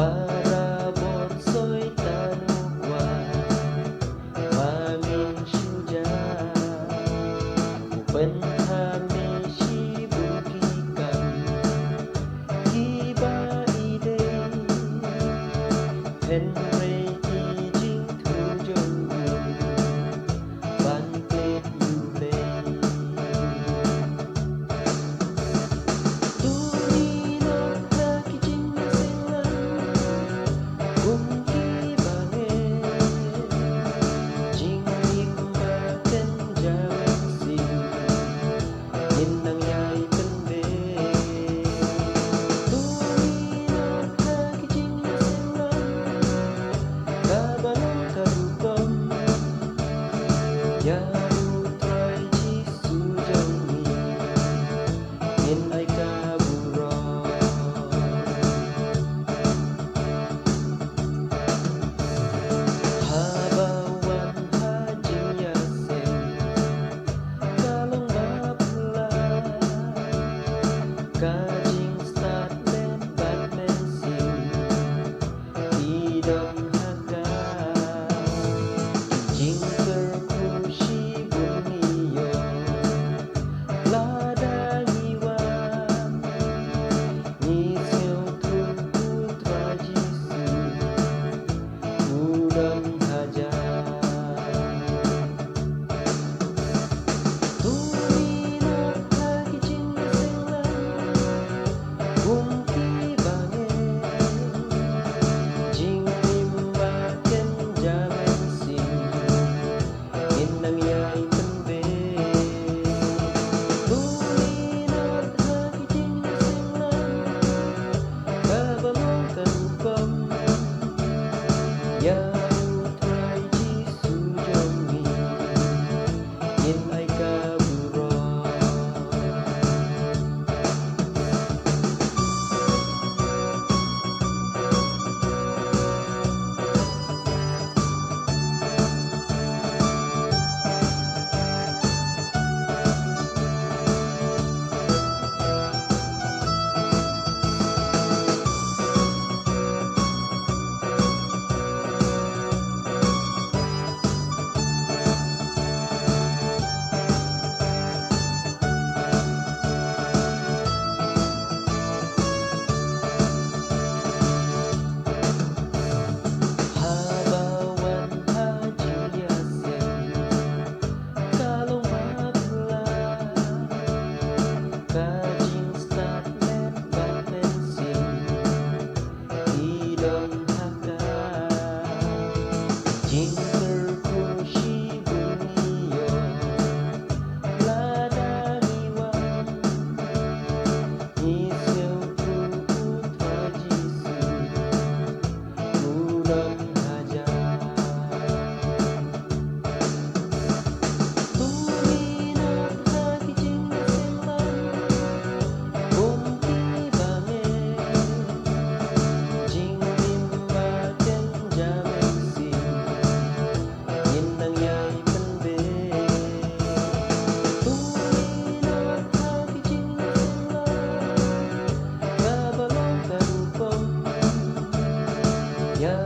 Para bonsoy tanukan Mamin Benhame bukikan Iba ide Henry ijing tujuan Bantet yule Tuninot na kijing silang Bungki bange Jing imbakan jalan sing Inang yai pende Tuninot na kijing silang Kabanong karukom Yaru try jisu jangi In ay kaburong Habawan hajing yasin Kalong mapula Kajing start men Batman sing Idong haka Jing terkushi buniyo Lada iwan Nisyo putra jisu Udang haja Tuninot lagi jing silang Bungki bange Jing imbaken jamen sing Inang yai pende Tuninot lagi jing silang Kabanong karukom Yaru try jisu jangi In ay kaburong Habawan hajing yasin Kalong mapula Kajing start men Batman sing Idong haka Jing terkushi buniyo Lada iwan Nisyo putra jisu Udang haja Tuninot lagi jing silang Bungki bange Jing imbaken jamen sing Inang yai pende Tuninot lagi jing silang Kabalong karukom Ya